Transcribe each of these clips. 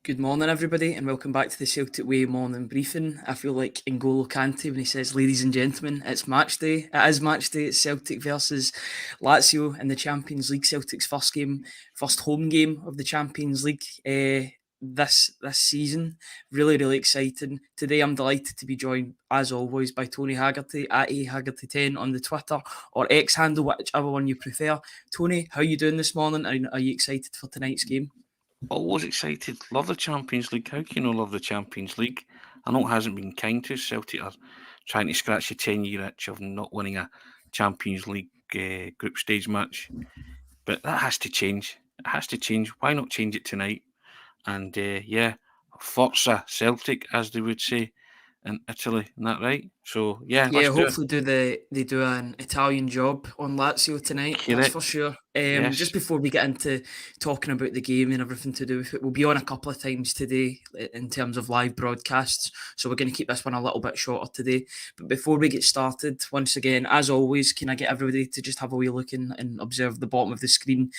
Good morning, everybody, and welcome back to the Celtic Way morning briefing. I feel like N'Golo Kante when he says, "Ladies and gentlemen, it's match day." It is match day. It's Celtic versus Lazio in the Champions League. Celtic's first home game of the Champions League this season. Really exciting. Today, I'm delighted to be joined, as always, by Tony Haggerty at Haggerty10 on the Twitter or X handle, whichever one you prefer. Tony, how are you doing this morning? Are you excited for tonight's game? Always excited. Love the Champions League. How can you not love the Champions League? I know it hasn't been kind to us. Celtic are trying to scratch the 10-year itch of not winning a Champions League group stage match. But that has to change. It has to change. Why not change it tonight? And Forza Celtic, as they would say in Italy. Isn't that right? So, Yeah, let's do it. hopefully they do an Italian job on Lazio tonight. That's for Correct. sure. Yes. Just before we get into talking about the game and everything to do with it, we'll be on a couple of times today in terms of live broadcasts. So we're going to keep this one a little bit shorter today. But before we get started, once again, as always, can I get everybody to just have a wee look and observe the bottom of the screen?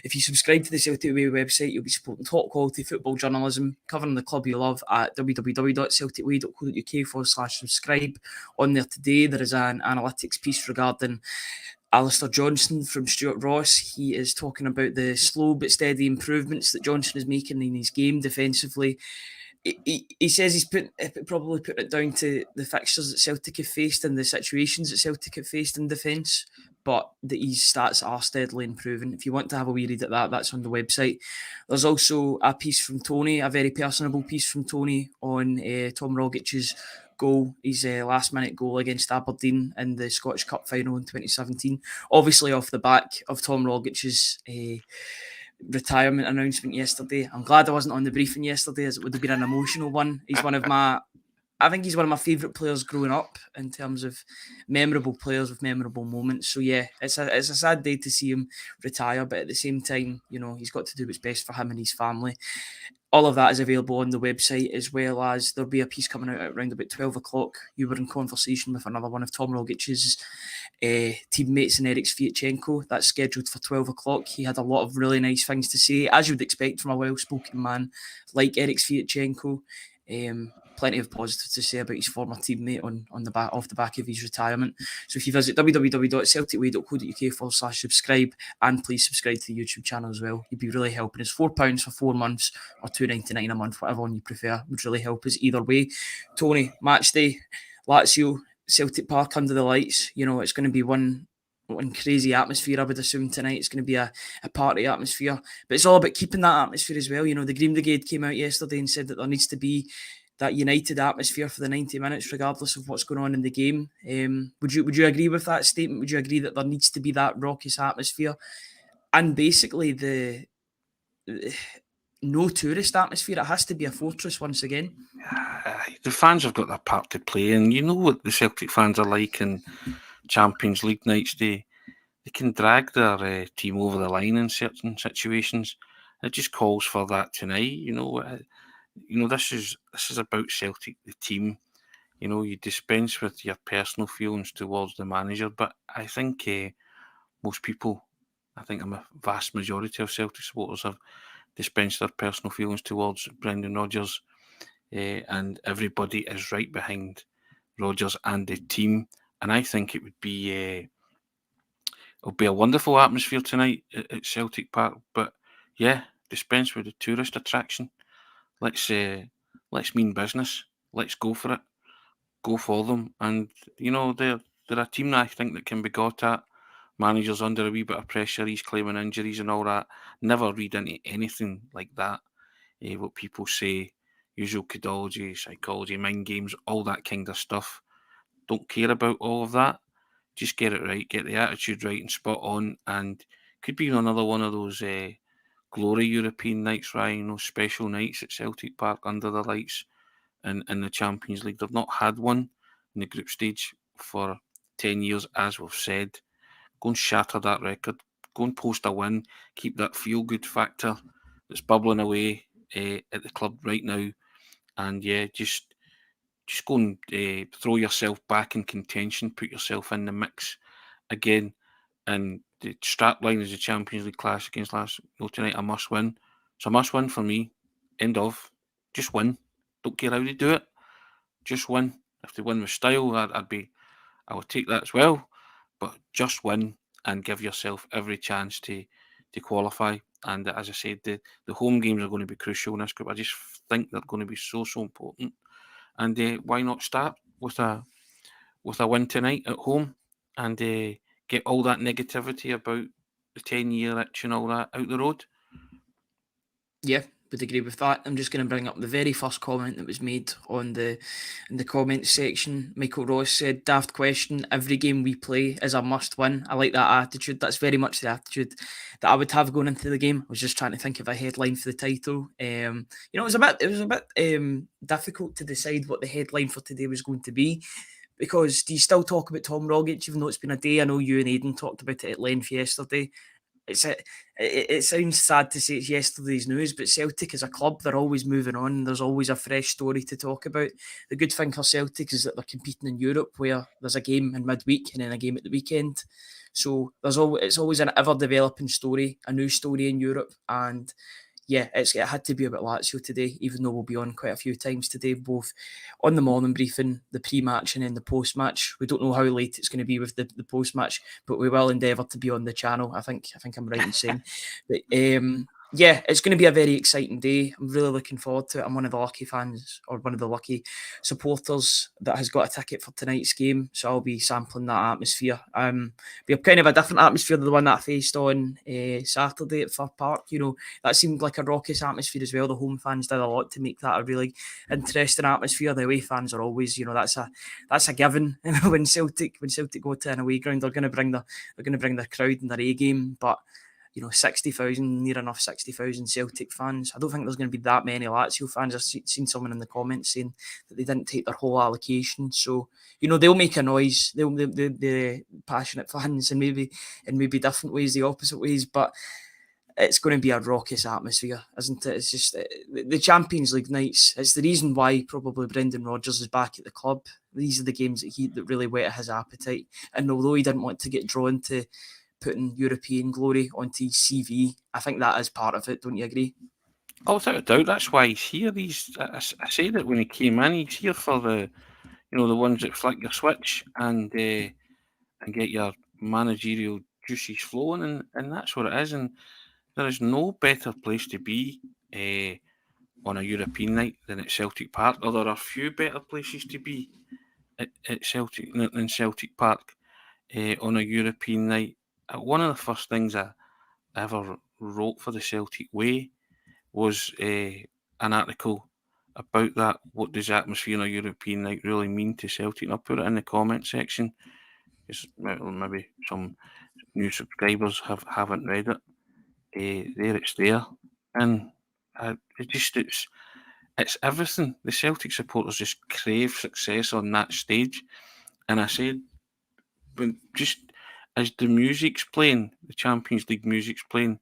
If you subscribe to the Celtic Way website, you'll be supporting top quality football journalism, covering the club you love at www.celticway.co.uk/subscribe. On there today, there is an analytics piece regarding Alistair Johnston from Stuart Ross. He is talking about the slow but steady improvements that Johnston is making in his game defensively. He says he's probably put it down to the fixtures that Celtic have faced and the situations that Celtic have faced in defence, but that his stats are steadily improving. If you want to have a wee read at that, that's on the website. There's also a piece from Tony, a very personable piece from Tony on Tom Rogic's goal, his last-minute goal against Aberdeen in the Scottish Cup final in 2017. Obviously off the back of Tom Rogic's retirement announcement yesterday. I'm glad I wasn't on the briefing yesterday, as it would have been an emotional one. I think he's one of my favourite players growing up in terms of memorable players with memorable moments. So yeah, it's a sad day to see him retire, but at the same time, he's got to do what's best for him and his family. All of that is available on the website, as well as there'll be a piece coming out at around about 12 o'clock. You were in conversation with another one of Tom Rogic's teammates in Eric Sviatchenko. That's scheduled for 12 o'clock. He had a lot of really nice things to say, as you would expect from a well-spoken man like Eric Sviatchenko. Plenty of positives to say about his former teammate on the back off the back of his retirement. So if you visit www.celticway.co.uk/subscribe, and please subscribe to the YouTube channel as well, you'd be really helping us. £4 for 4 months or £2.99 a month, whatever one you prefer, would really help us either way. Tony, match day, Lazio, Celtic Park under the lights. It's going to be one crazy atmosphere, I would assume, tonight. It's going to be a party atmosphere, but it's all about keeping that atmosphere as well. The Green Brigade came out yesterday and said that there needs to be that united atmosphere for the 90 minutes, regardless of what's going on in the game. Would you agree with that statement? Would you agree that there needs to be that raucous atmosphere and basically the no tourist atmosphere? It has to be a fortress once again. The fans have got their part to play, and you know what the Celtic fans are like in Champions League nights. They can drag their team over the line in certain situations. It just calls for that tonight. This is about Celtic, the team. You dispense with your personal feelings towards the manager, but I think most people, I think a vast majority of Celtic supporters have dispensed their personal feelings towards Brendan Rodgers, and everybody is right behind Rodgers and the team. And I think it would be it'll be a wonderful atmosphere tonight at Celtic Park. But yeah, dispense with the tourist attraction. Let's mean business. Let's go for it. Go for them. And they're a team that I think that can be got at. Managers under a wee bit of pressure. He's claiming injuries and all that. Never read into anything like that. What people say, usual pedology, psychology, mind games, all that kind of stuff. Don't care about all of that. Just get it right, get the attitude right and spot on, and could be another one of those glory European nights, Ryan, those special nights at Celtic Park under the lights in the Champions League. They've not had one in the group stage for 10 years, as we've said. Go and shatter that record. Go and post a win. Keep that feel-good factor that's bubbling away at the club right now. And yeah, just go and throw yourself back in contention, put yourself in the mix again. And the strapline is the Champions League clash against Lazio tonight, a must win. It's a must win for me. End of. Just win. Don't care how they do it. Just win. If they win with style, I would take that as well. But just win and give yourself every chance to qualify. And as I said, the home games are going to be crucial in this group. I just think they're going to be so important. And why not start with a win tonight at home and get all that negativity about the 10-year itch and all that out the road? Yeah, would agree with that. I'm just going to bring up the very first comment that was made in the comments section. Michael Ross said, "Daft question. Every game we play is a must win." I like that attitude. That's very much the attitude that I would have going into the game. I was just trying to think of a headline for the title. It was a bit difficult to decide what the headline for today was going to be. Because do you still talk about Tom Rogic, even though it's been a day? I know you and Aidan talked about it at length yesterday. It sounds sad to say it's yesterday's news, but Celtic as a club, they're always moving on. There's always a fresh story to talk about. The good thing for Celtic is that they're competing in Europe, where there's a game in midweek and then a game at the weekend. So it's always an ever developing story, a new story in Europe, and yeah, it had to be about Lazio today, even though we'll be on quite a few times today, both on the morning briefing, the pre-match and then the post-match. We don't know how late it's going to be with the post-match, but we will endeavour to be on the channel. I think I'm right in saying. But yeah, it's going to be a very exciting day. I'm really looking forward to it. I'm one of the lucky fans, or one of the lucky supporters that has got a ticket for tonight's game, so I'll be sampling that atmosphere. Be a kind of a different atmosphere than the one that I faced on Saturday at Fir Park. That seemed like a raucous atmosphere as well. The home fans did a lot to make that a really interesting atmosphere. The away fans are always, that's a given. when Celtic go to an away ground, they're going to bring their crowd in their A game, but 60,000, near enough 60,000 Celtic fans. I don't think there's going to be that many Lazio fans. I've seen someone in the comments saying that they didn't take their whole allocation. So, they'll make a noise. The passionate fans, and maybe different ways, the opposite ways. But it's going to be a raucous atmosphere, isn't it? It's just the Champions League nights. It's the reason why probably Brendan Rodgers is back at the club. These are the games that really whet his appetite. And although he didn't want to get drawn to putting European glory onto his CV, I think that is part of it. Don't you agree? Oh, without a doubt, that's why he's here. I said it when he came in. He's here for the ones that flick your switch and get your managerial juices flowing, and that's what it is. And there is no better place to be on a European night than at Celtic Park. Or there are few better places to be at Celtic than Celtic Park on a European night. One of the first things I ever wrote for the Celtic Way was an article about that. What does atmosphere on a European night really mean to Celtic? And I'll put it in the comment section. Maybe some new subscribers haven't read it. There it's there, and it's everything. The Celtic supporters just crave success on that stage, and I said, when just as the music's playing, the Champions League music's playing,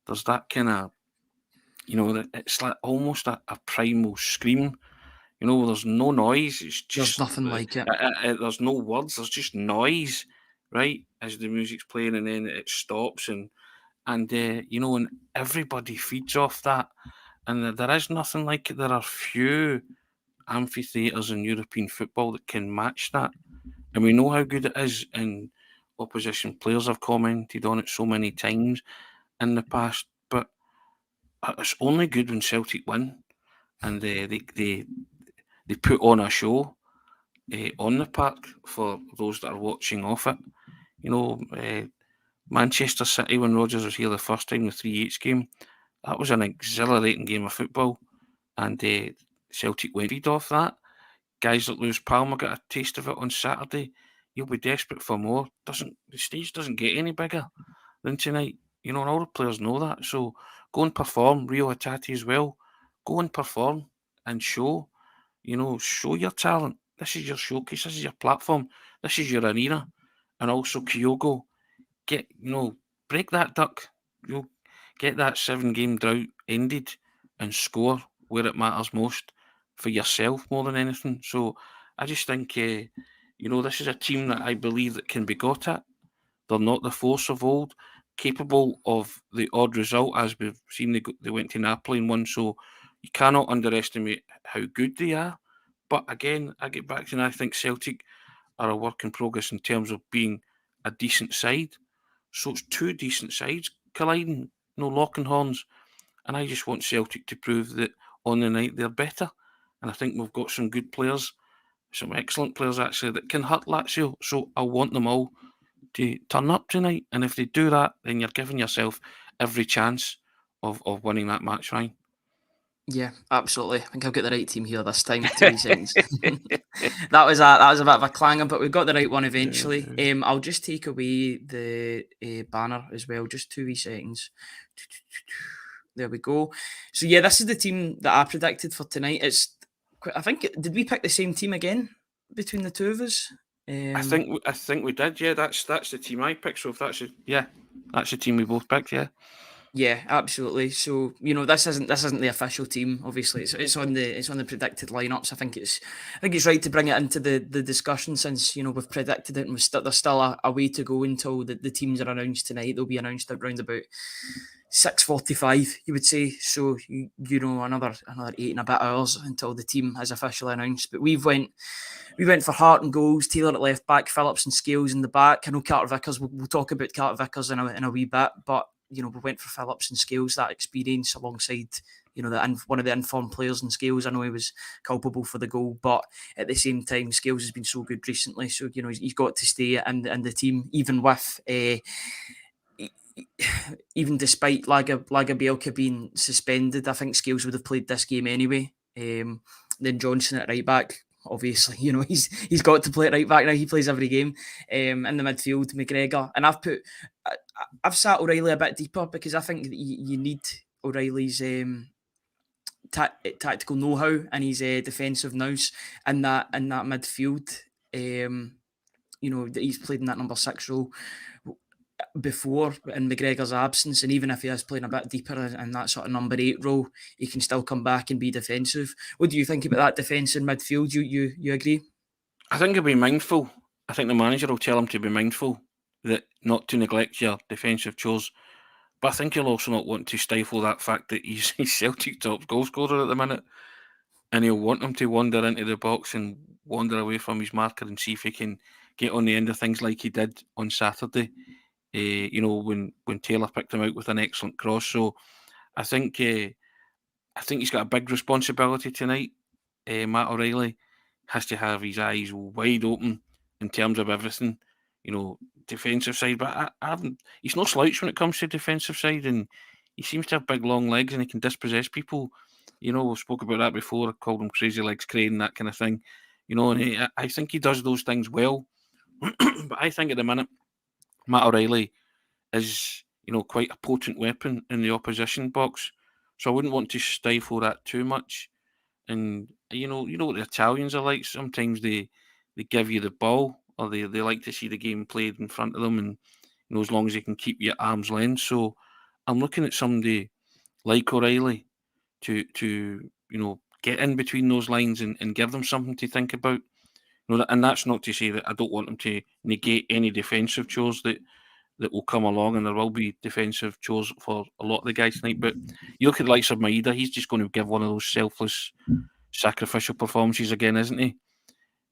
there's that kind of, it's like almost a primal scream. There's no noise. It's just There's nothing like it. There's no words. There's just noise, right? As the music's playing, and then it stops, and everybody feeds off that. And there is nothing like it. There are few amphitheatres in European football that can match that, and we know how good it is. And opposition players have commented on it so many times in the past, but it's only good when Celtic win, and they put on a show on the park for those that are watching off it. Manchester City, when Rodgers was here the first time, the 3-8 game, that was an exhilarating game of football, and Celtic went feed off that. Guys like Lewis Palmer got a taste of it on Saturday. You'll be desperate for more. The stage doesn't get any bigger than tonight, and all the players know that. So go and perform. Rio Hatate as well. Go and perform and show your talent. This is your showcase. This is your platform. This is your arena. And also Kyogo, break that duck. Get that 7-game drought ended and score where it matters most for yourself more than anything. So I just think, this is a team that I believe that can be got at. They're not the force of old, capable of the odd result, as we've seen. They went to Napoli and won. So You cannot underestimate how good they are. But again, I get back to, and I think Celtic are a work in progress in terms of being a decent side. So it's two decent sides colliding, locking horns. And I just want Celtic to prove that on the night they're better. And I think we've got some good players, some excellent players actually, that can hurt Lazio. So I want them all to turn up tonight. And if they do that, then you're giving yourself every chance of winning that match, Ryan. Yeah, absolutely. I think I've got the right team here this time. 2 seconds. that was a bit of a clanger, but we've got the right one eventually. I'll just take away the banner as well. Just 2 seconds. There we go. So yeah, this is the team that I predicted for tonight. I think, did we pick the same team again between the two of us? I think we did. Yeah, that's the team I picked. So if that's the team we both picked. Yeah. Yeah, absolutely. So this isn't the official team. Obviously, it's on the predicted lineups. I think it's right to bring it into the discussion, since we've predicted it and there's still a way to go until the teams are announced tonight. They'll be announced around about 6:45, you would say. So another 8 and a bit hours until the team is officially announced. But we went for Hart and goals, Taylor at left back, Phillips and Scales in the back. I know Carter Vickers. We'll talk about Carter Vickers in a wee bit, but we went for Phillips and Scales, that experience alongside, one of the informed players in Scales. I know he was culpable for the goal, but at the same time, Scales has been so good recently. So, he's got to stay in the team, even with, even despite Laga Bielka being suspended. I think Scales would have played this game anyway. Then Johnston at right back. Obviously, he's got to play at right back now. He plays every game. In the midfield, McGregor, and I've sat O'Reilly a bit deeper because I think you need O'Reilly's tactical know-how and his defensive nous in that midfield. He's played in that number 6 role before in McGregor's absence, and even if he is playing a bit deeper in that sort of number 8 role, he can still come back and be defensive. What do you think about that defence in midfield? You agree? I think he'll be mindful. I think the manager will tell him to be mindful, that not to neglect your defensive chores. But I think he'll also not want to stifle that fact that he's Celtic top goal scorer at the minute, and he'll want him to wander into the box and wander away from his marker and see if he can get on the end of things like he did on Saturday. When Taylor picked him out with an excellent cross. So I think he's got a big responsibility tonight. Matt O'Reilly has to have his eyes wide open in terms of everything, defensive side. But he's no slouch when it comes to defensive side, and he seems to have big long legs and he can dispossess people. We spoke about that before. I called him Crazy Legs Crane, that kind of thing. And I think he does those things well. But I think at the minute, Matt O'Reilly is, quite a potent weapon in the opposition box. So I wouldn't want to stifle that too much. And you know what the Italians are like. Sometimes they give you the ball, or they like to see the game played in front of them, and as long as they can keep you at arm's length. So I'm looking at somebody like O'Reilly to get in between those lines and give them something to think about. And that's not to say that I don't want them to negate any defensive chores that will come along, and there will be defensive chores for a lot of the guys tonight. But you look at the likes of Maeda, he's just going to give one of those selfless, sacrificial performances again, isn't he?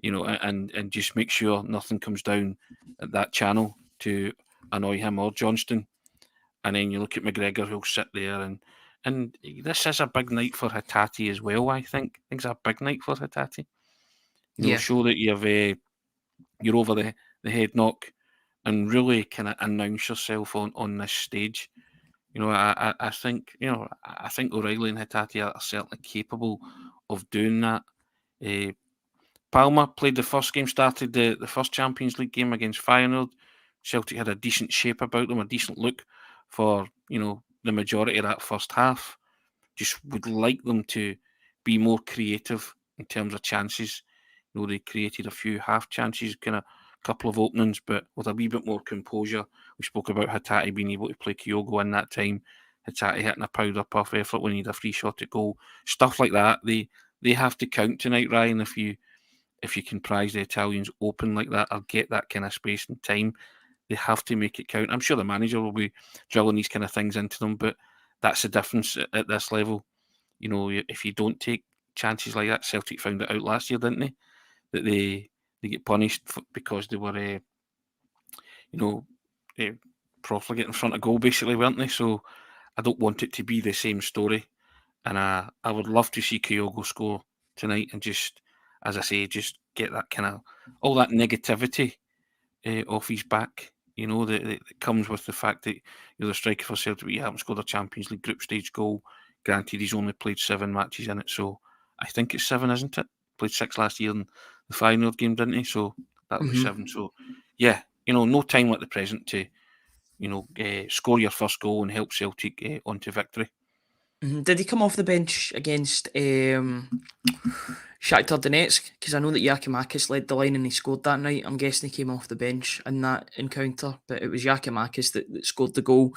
And just make sure nothing comes down at that channel to annoy him or Johnston. And then you look at McGregor, who'll sit there, and this is a big night for Hatate as well. I think it's a big night for Hatate. Show that you're over the head knock, and really kind of announce yourself on this stage. I think O'Reilly and Hatate are certainly capable of doing that. Palmer played the first game, started the first Champions League game against Feyenoord. Celtic had a decent shape about them, a decent look for the majority of that first half. Just would like them to be more creative in terms of chances. They created a few half chances, kind of couple of openings, but with a wee bit more composure. We spoke about Hatate being able to play Kyogo in that time. Hatate hitting a powder puff effort when he had a free shot at goal. Stuff like that. They have to count tonight, Ryan, if you can prize the Italians open like that or get that kind of space and time. They have to make it count. I'm sure the manager will be drilling these kind of things into them, but that's the difference at this level. if you don't take chances like that, Celtic found it out last year, didn't they? That they get punished because they were, profligate in front of goal, basically, weren't they? So I don't want it to be the same story. And I would love to see Kyogo score tonight and just, as I say, just get that kind of, all that negativity off his back, that comes with the fact that you're the striker for Celtic, but you haven't scored a Champions League group stage goal. Granted, he's only played 7 matches in it, so I think it's 7, isn't it? Played 6 last year in the final game, didn't he? So that'll be 7. So, yeah, no time like the present to, score your first goal and help Celtic onto victory. Did he come off the bench against Shakhtar Donetsk? Because I know that Giakoumakis led the line and he scored that night. I'm guessing he came off the bench in that encounter, but it was Giakoumakis that scored the goal.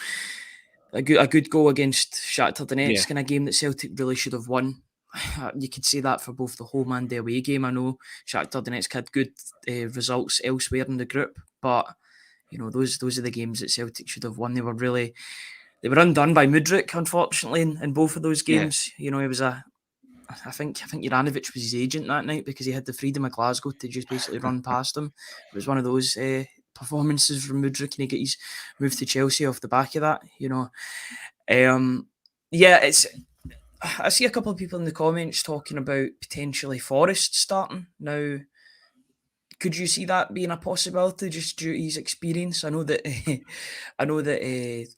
A good goal against Shakhtar Donetsk in a game that Celtic really should have won. You could say that for both the home and the away game. I know Shakhtar Donetsk had good results elsewhere in the group, but those are the games that Celtic should have won. They were undone by Mudryk, unfortunately, in both of those games. He was I think Juranovic was his agent that night because he had the freedom of Glasgow to just basically run past him. It was one of those performances from Mudryk, and he got his move to Chelsea off the back of that. I see a couple of people in the comments talking about potentially Forrest starting now. Could you see that being a possibility just due to his experience? I know that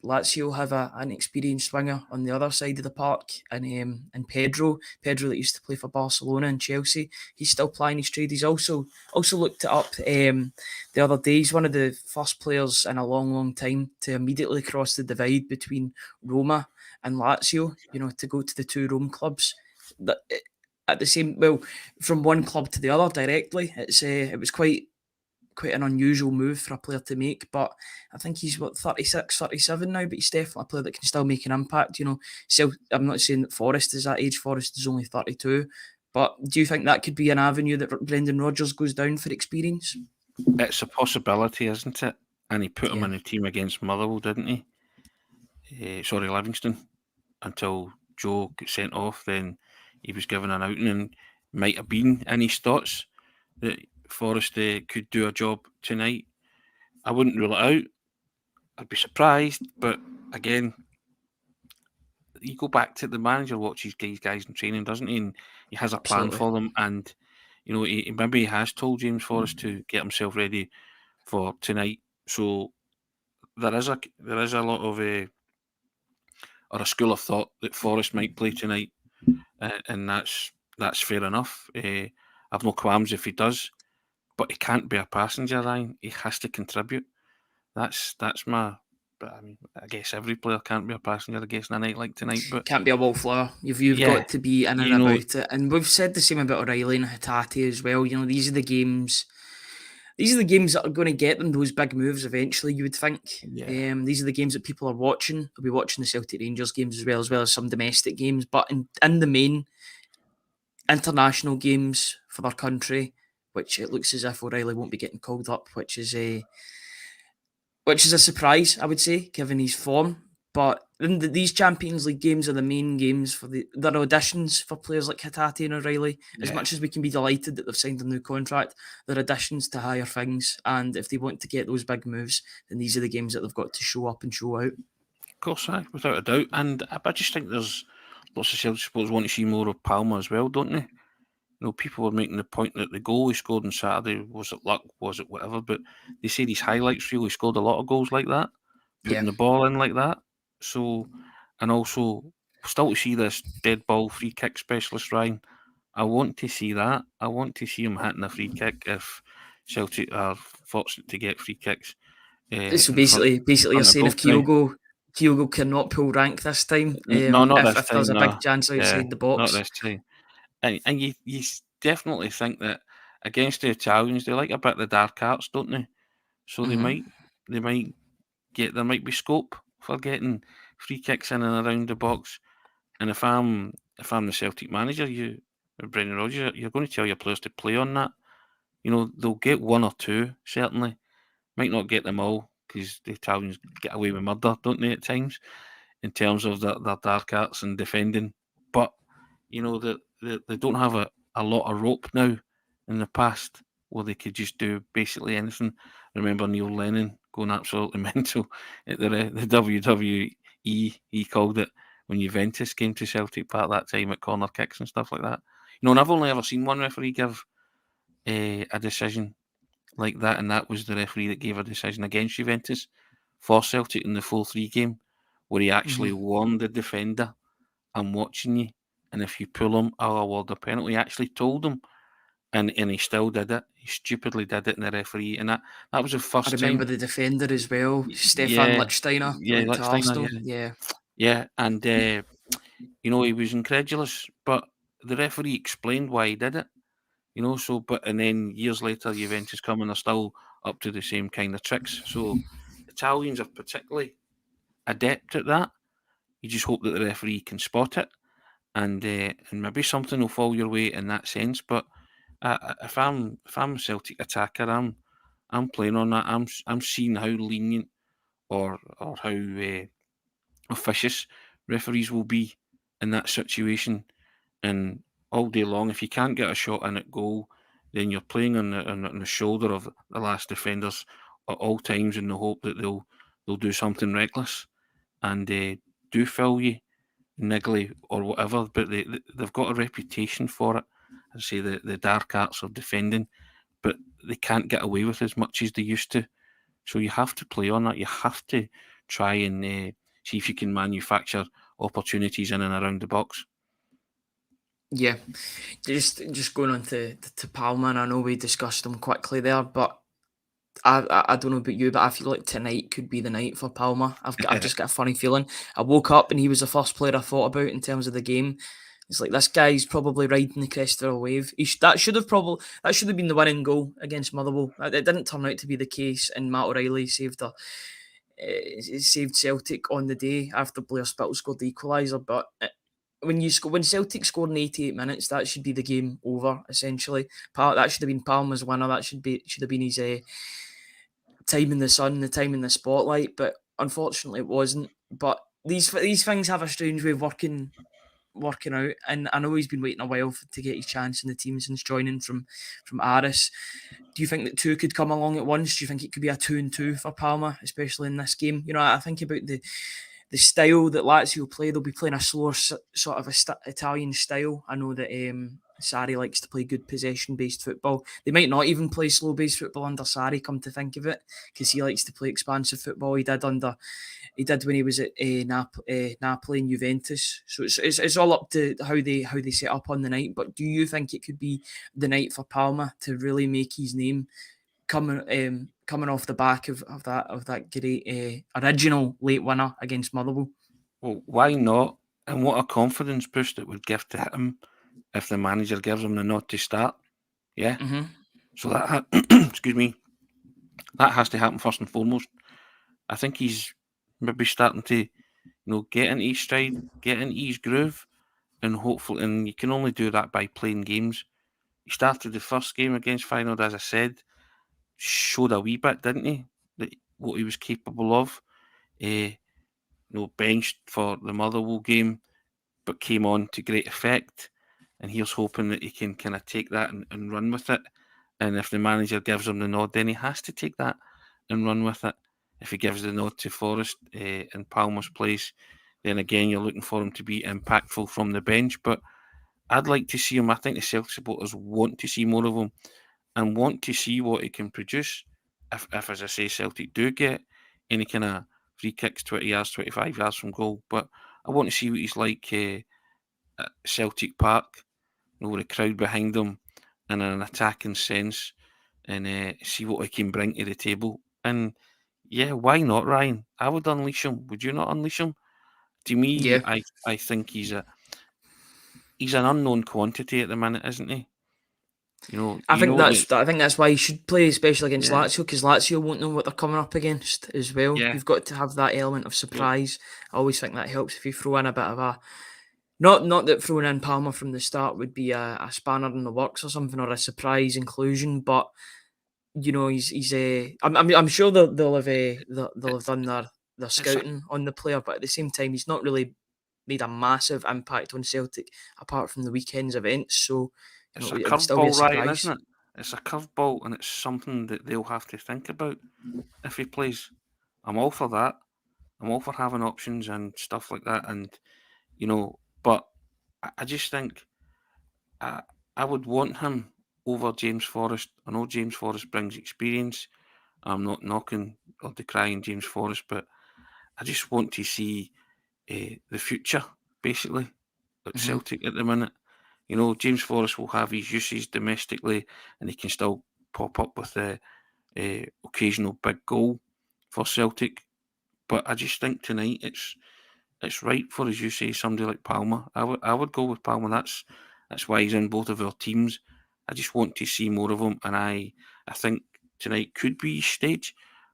Lazio have an experienced winger on the other side of the park, and Pedro that used to play for Barcelona and Chelsea. He's still plying his trade. He's also looked it up the other day. He's one of the first players in a long time to immediately cross the divide between Roma and Lazio. To go to the 2 Rome clubs. At the same, from one club to the other directly. It was quite an unusual move for a player to make, but I think he's 36, 37 now, but he's definitely a player that can still make an impact. So I'm not saying that Forrest is that age. Forrest is only 32, but do you think that could be an avenue that Brendan Rodgers goes down for experience? It's a possibility, isn't it? And he put him in a team against Motherwell, didn't he? Livingston, until Joe got sent off. Then he was given an outing, and might have been in his thoughts that Forrest could do a job tonight. I wouldn't rule it out. I'd be surprised, but again, you go back to the manager watches these guys in training, doesn't he? And he has a plan for them, and maybe he has told James Forrest to get himself ready for tonight. So there is a lot of or a school of thought that Forrest might play tonight, and that's fair enough. I've no qualms if he does, but he can't be a passenger, Ryan. He has to contribute. That's my. But I mean, I guess every player can't be a passenger, I guess, in a night like tonight. But can't be a wallflower. You've got to be in and about it. And we've said the same about O'Reilly and Hatate as well. These are the games. These are the games that are going to get them those big moves eventually, you would think. These are the games that people are watching. They'll be watching the Celtic Rangers games as well as some domestic games. But in the main international games for their country, which it looks as if O'Reilly won't be getting called up, which is a surprise, I would say, given his form. But these Champions League games are the main games for their auditions for players like Hatate and O'Reilly. As much as we can be delighted that they've signed a new contract, they're auditions to higher things. And if they want to get those big moves, then these are the games that they've got to show up and show out. Of course, without a doubt. And I just think there's lots of Celtic supporters want to see more of Palma as well, don't they? People were making the point that the goal he scored on Saturday, was it luck, was it whatever, but they say his highlights reel, he scored a lot of goals like that, putting the ball in like that. So, and also, still to see this dead ball free kick specialist, Ryan. I want to see that. I want to see him hitting a free kick if Celtic are fortunate to get free kicks. So basically you're saying if Kyogo cannot pull rank this time, if there's a big chance outside the box. Not this time. And you definitely think that against the Italians, they like a bit of the dark arts, don't they? So there might be scope for getting free kicks in and around the box. And if I'm the Celtic manager, Brendan Rodgers, you're going to tell your players to play on that. They'll get one or two, certainly. Might not get them all, because the Italians get away with murder, don't they, at times, in terms of their dark arts and defending. But you know, that they don't have a lot of rope now in the past where they could just do basically anything. Remember Neil Lennon going absolutely mental at the WWE, he called it, when Juventus came to Celtic Park that time at corner kicks and stuff like that. You know, and I've only ever seen one referee give a decision like that, and that was the referee that gave a decision against Juventus for Celtic in the 4-3 game, where he actually warned the defender, "I'm watching you, and if you pull him, I'll award a penalty." He actually told him, and he still did it. He stupidly did it, and the referee, and that was the I first remember time. the defender as well, Stefan Yeah, Lichtsteiner, that yeah, went to Lichtsteiner, Arsenal. Yeah. yeah, and you know, he was incredulous, but the referee explained why he did it. You know, so and then years later, Juventus come and they're still up to the same kind of tricks. So Italians are particularly adept at that. You just hope that the referee can spot it, and maybe something will fall your way in that sense. But if I'm a Celtic attacker, I'm playing on that. I'm seeing how lenient or how officious referees will be in that situation. And all day long, if you can't get a shot in at goal, then you're playing on the shoulder of the last defenders at all times in the hope that they'll do something reckless and do foul you, niggly or whatever. But they've got a reputation for it. I say the dark arts of defending, but they can't get away with as much as they used to. So you have to play on that. You have to try and see if you can manufacture opportunities in and around the box. Yeah, just going on to Palma, and I know we discussed them quickly there, but I don't know about you, but I feel like tonight could be the night for Palma. I've just got a funny feeling. I woke up and he was the first player I thought about in terms of the game. It's like, this guy's probably riding the crest of a wave. That should have been the winning goal against Motherwell. It didn't turn out to be the case, and Matt O'Reilly saved Celtic on the day after Blair Spittle scored the equaliser. But when Celtic scored in 88 minutes, that should be the game over essentially. That should have been Palma's winner. That should have been his time in the sun, the time in the spotlight. But unfortunately, it wasn't. But these things have a strange way of working out, and I know he's been waiting a while to get his chance in the team since joining from Aris. Do you think that two could come along at once? Do you think it could be a 2-2 for Palma, especially in this game? You know, I think about the style that Lazio play. They'll be playing a slower sort of Italian style. I know that Sarri likes to play good possession-based football. They might not even play slow-based football under Sarri, come to think of it, because he likes to play expansive football. He did when he was at Napoli and Juventus. So it's all up to how they set up on the night. But do you think it could be the night for Palma to really make his name coming off the back of that great original late winner against Motherwell? Well, why not? And what a confidence boost it would give to him if the manager gives him the nod to start. Yeah. Mm-hmm. So that excuse me, that has to happen first and foremost. I think he's maybe starting to, get into his stride, get into his groove, and hopefully, and you can only do that by playing games. He started the first game against Feyenoord, as I said, showed a wee bit, didn't he? What he was capable of. Benched for the Motherwell game, but came on to great effect. And here's hoping that he can kind of take that and run with it. And if the manager gives him the nod, then he has to take that and run with it. If he gives the nod to Forrest in Palmer's place, then again, you're looking for him to be impactful from the bench. But I'd like to see him. I think the Celtic supporters want to see more of him and want to see what he can produce. If as I say, Celtic do get any kind of free kicks 20 yards, 25 yards from goal. But I want to see what he's like at Celtic Park, with a crowd behind him and an attacking sense, and see what he can bring to the table. And yeah, why not, Ryan? I would unleash him. Would you not unleash him? To me, Yeah. I think he's an unknown quantity at the minute, isn't he? I think that's why he should play, especially against Yeah. Lazio, because Lazio won't know what they're coming up against as well. Yeah. You've got to have that element of surprise. I always think that helps if you throw in a bit of a not that throwing in Palma from the start would be a spanner in the works or something, or a surprise inclusion, but he's I'm sure they'll have done their scouting on the player, but at the same time he's not really made a massive impact on Celtic, apart from the weekend's events. So, it's a it would still be a curveball, Ryan, surprise. isn't it? It's a curveball, and it's something that they'll have to think about if he plays. I'm all for that. I'm all for having options and stuff like that, and but I just think I would want him over James Forrest. I know James Forrest brings experience. I'm not knocking or decrying James Forrest, but I just want to see the future, basically, at Celtic at the minute. James Forrest will have his uses domestically, and he can still pop up with the occasional big goal for Celtic. But I just think tonight it's right for, as you say, somebody like Palmer. I would go with Palmer. That's why he's in both of our teams. I just want to see more of him, and I think tonight could be his stage,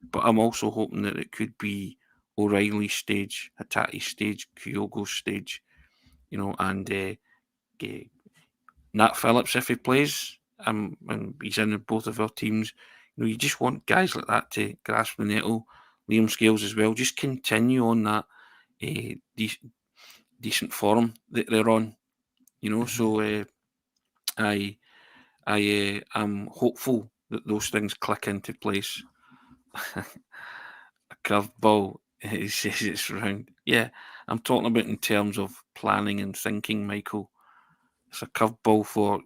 but I'm also hoping that it could be O'Reilly's stage, Hatate's stage, Kyogo's stage, and Nat Phillips if he plays, and he's in both of our teams. You just want guys like that to grasp the nettle. Liam Scales as well. Just continue on that decent form that they're on. So I am hopeful that those things click into place. A curveball, he says it's round. Yeah, I'm talking about in terms of planning and thinking, Michael. It's a curveball for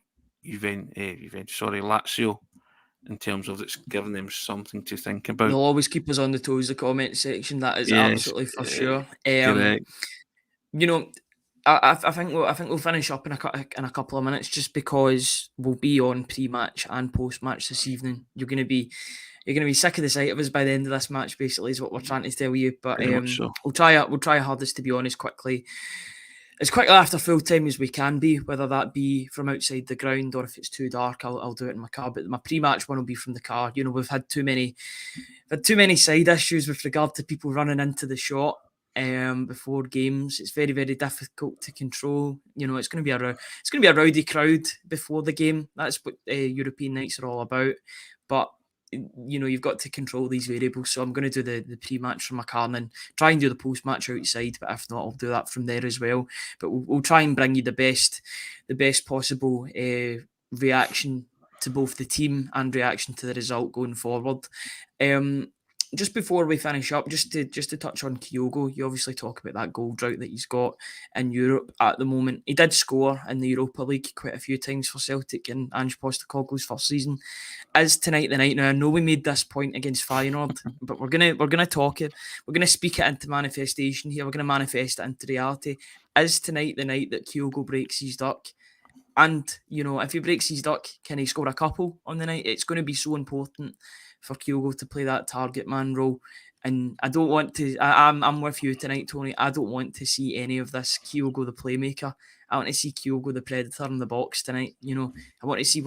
Lazio, in terms of it's giving them something to think about. They'll always keep us on the toes, the comment section. That is Yes, absolutely for sure. correct. I think we'll finish up in a couple of minutes, just because we'll be on pre-match and post-match this evening. You're going to be sick of the sight of us by the end of this match. Basically, is what we're trying to tell you. But Very much so. we'll try our hardest to be honest as quickly after full time as we can be, whether that be from outside the ground, or if it's too dark, I'll do it in my car. But my pre-match one will be from the car. We've had too many side issues with regard to people running into the shot before games. It's very, very difficult to control. It's going to be a rowdy crowd before the game. That's what European nights are all about. But you've got to control these variables. So I'm going to do the pre-match from my car, and then try and do the post-match outside. But if not, I'll do that from there as well. But we'll try and bring you the best possible reaction to both the team and reaction to the result going forward. Just before we finish up, just to touch on Kyogo, you obviously talk about that goal drought that he's got in Europe at the moment. He did score in the Europa League quite a few times for Celtic in Ange Postecoglou's first season. Is tonight the night? Now, I know we made this point against Feyenoord, but we're gonna talk it. We're gonna speak it into manifestation here. We're gonna manifest it into reality. Is tonight the night that Kyogo breaks his duck? And, if he breaks his duck, can he score a couple on the night? It's going to be so important for Kyogo to play that target man role. And I don't want to, I'm with you tonight, Tony. I don't want to see any of this Kyogo the playmaker. I want to see Kyogo the predator in the box tonight. I want to see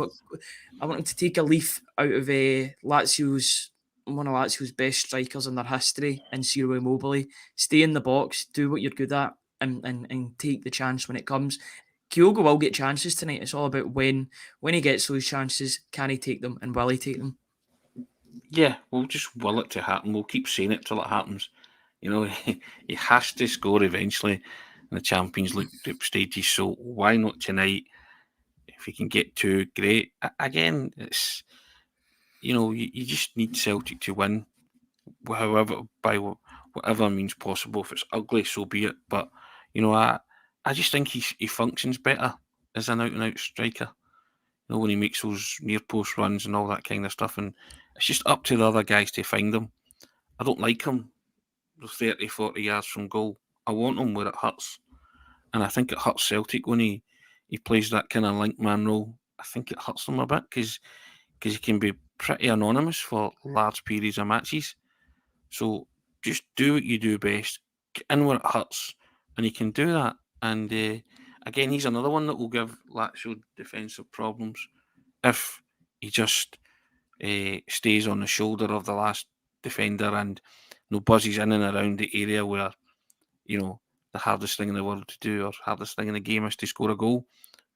I want him to take a leaf out of one of Lazio's best strikers in their history, and Ciro Immobile. Stay in the box, do what you're good at, and take the chance when it comes. Kyogo will get chances tonight. It's all about when he gets those chances, can he take them, and will he take them? Yeah, we'll just will it to happen. We'll keep saying it till it happens. He has to score eventually in the Champions League group stages. So why not tonight? If he can get two, great. Again, it's you just need Celtic to win, however, by whatever means possible. If it's ugly, so be it. But I just think he functions better as an out-and-out striker. When he makes those near post runs and all that kind of stuff, and it's just up to the other guys to find him. I don't like him 30, 40 yards from goal. I want him where it hurts, and I think it hurts Celtic when he plays that kind of link man role. I think it hurts them a bit because he can be pretty anonymous for large periods of matches. So just do what you do best, get in where it hurts, and he can do that. And again, he's another one that will give Lazio defensive problems if he just stays on the shoulder of the last defender and buzzes in and around the area where the hardest thing in the world to do or hardest thing in the game is to score a goal,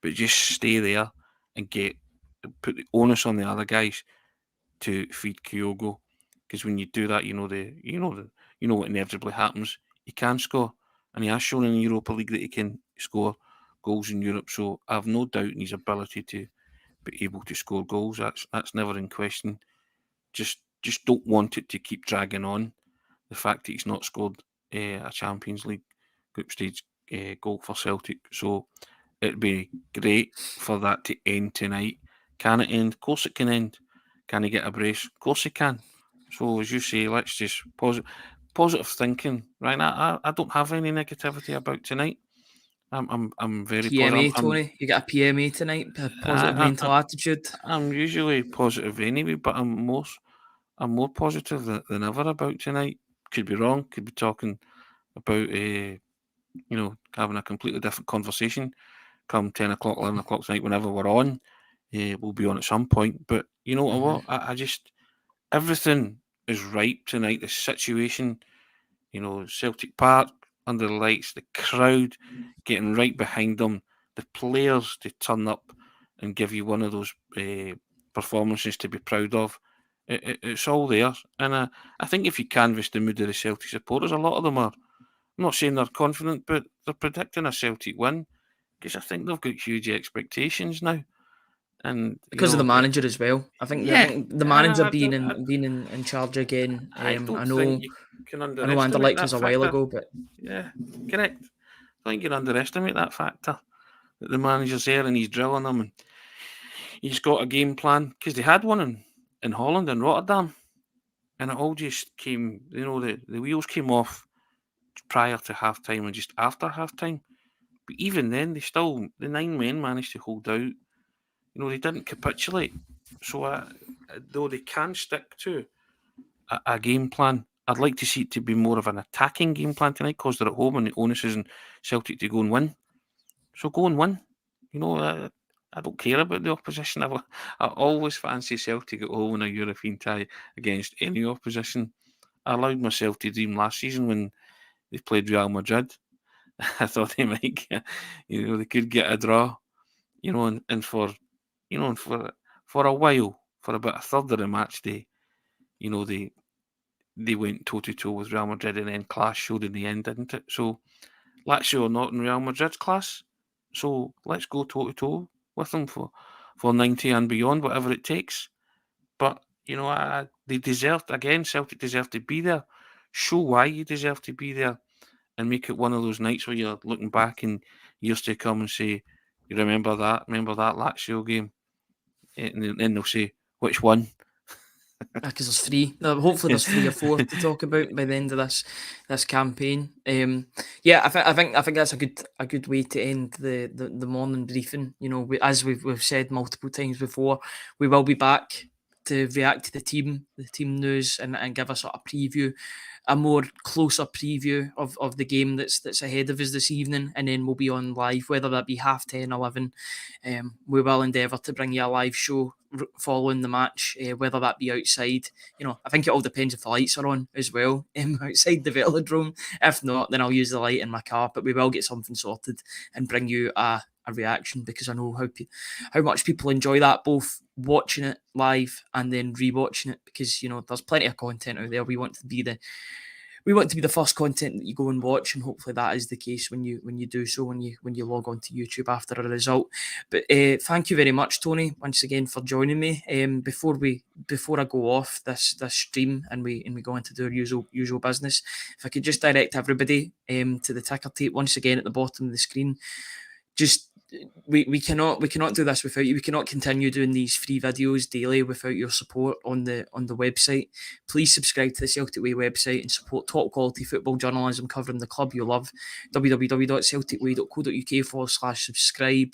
but just stay there and put the onus on the other guys to feed Kyogo, because when you do that, what inevitably happens. He can score, and he has shown in the Europa League that he can score goals in Europe. So I have no doubt in his ability to be able to score goals. That's never in question. Just don't want it to keep dragging on. The fact that he's not scored a Champions League group stage goal for Celtic. So it'd be great for that to end tonight. Can it end? Of course it can end. Can he get a brace? Of course he can. So as you say, let's just positive thinking. Right now, I don't have any negativity about tonight. I'm very PMA, positive. Tony. You got a PMA tonight. A positive mental attitude. I'm usually positive anyway, but I'm more positive than ever about tonight. Could be wrong. Could be talking about having a completely different conversation come 10 o'clock, 11 o'clock tonight, whenever we're on. We'll be on at some point. But you know what? I just, everything is ripe tonight. The situation, Celtic Park, under the lights, the crowd getting right behind them, the players to turn up and give you one of those performances to be proud of. It's all there. And I think if you canvass the mood of the Celtic supporters, a lot of them are, I'm not saying they're confident, but they're predicting a Celtic win because I think they've got huge expectations now. And because of the manager as well. I think the manager being in charge again. I don't I think know. you can I know underestimate Anderlecht that was a factor. while ago, but Yeah, correct. I think you can underestimate that factor. That the manager's there and he's drilling them and he's got a game plan because they had one in Holland and Rotterdam, and it all just came. The wheels came off prior to half time and just after half time. But even then, the 9 men managed to hold out. They didn't capitulate. So though they can stick to a game plan, I'd like to see it to be more of an attacking game plan tonight because they're at home and the onus is in Celtic to go and win. So go and win. I don't care about the opposition. I always fancy Celtic at home in a European tie against any opposition. I allowed myself to dream last season when they played Real Madrid. I thought they might get, they could get a draw, and for a while, for about a third of the match day, they went toe to toe with Real Madrid and then class showed in the end, didn't it? So Lazio are not in Real Madrid's class. So let's go toe to toe with them for 90 and beyond, whatever it takes. But they deserve, again, Celtic deserve to be there. Show why you deserve to be there, and make it one of those nights where you're looking back in years to come and say, "You remember that Lazio game?" And then they'll say, "Which one?" because there's 3. Hopefully, there's 3 or 4 to talk about by the end of this campaign. I think that's a good way to end the morning briefing. As we've said multiple times before, we will be back to react to the team news and give a sort of preview, a more closer preview of the game that's ahead of us this evening, and then we'll be on live, whether that be 10:30, 11. We will endeavour to bring you a live show following the match, whether that be outside. I think it all depends if the lights are on as well, outside the velodrome. If not, then I'll use the light in my car, but we will get something sorted and bring you a reaction, because I know how much people enjoy that, both watching it live and then rewatching it, because there's plenty of content out there. We want to be the first content that you go and watch, and hopefully that is the case when you do so, when you log on to YouTube after a result. But thank you very much, Tony, once again for joining me. Before I go off this stream and we go into the usual business, if I could just direct everybody to the ticker tape once again at the bottom of the screen. Just we cannot do this without you. We cannot continue doing these free videos daily without your support on the website. Please subscribe to the Celtic Way website and support top quality football journalism covering the club you love. www.celticway.co.uk/subscribe.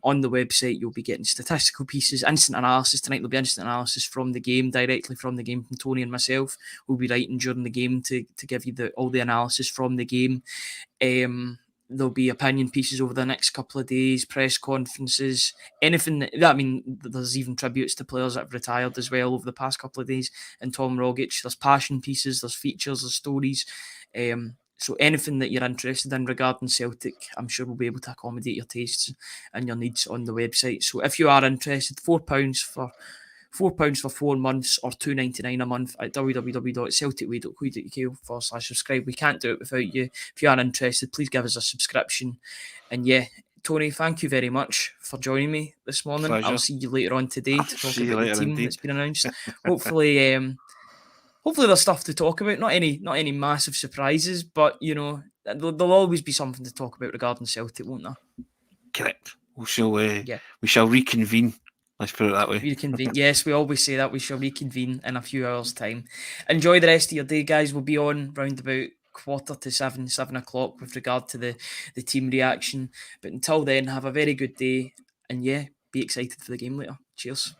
On the website, you'll be getting statistical pieces, instant analysis. Tonight there'll be instant analysis from the game, directly from the game, from Tony and myself. We'll be writing during the game to give you all the analysis from the game. There'll be opinion pieces over the next couple of days, press conferences, anything there's even tributes to players that have retired as well over the past couple of days, and Tom Rogic. There's passion pieces, there's features, there's stories. So anything that you're interested in regarding Celtic, I'm sure we'll be able to accommodate your tastes and your needs on the website. So if you are interested, £4 £4 for 4 months or $2.99 a month at www.celticway.co.uk/subscribe. We can't do it without you. If you are interested, please give us a subscription. And yeah, Tony, thank you very much for joining me this morning. Pleasure. I'll see you later on today to talk about the team indeed. that's been announced. Hopefully, there's stuff to talk about. Not any massive surprises, but there'll always be something to talk about regarding Celtic, won't there? Correct. We shall reconvene. Let's put it that way. Reconvene. Yes, we always say that. We shall reconvene in a few hours' time. Enjoy the rest of your day, guys. We'll be on round about 6:45, 7 o'clock with regard to the team reaction. But until then, have a very good day. And yeah, be excited for the game later. Cheers.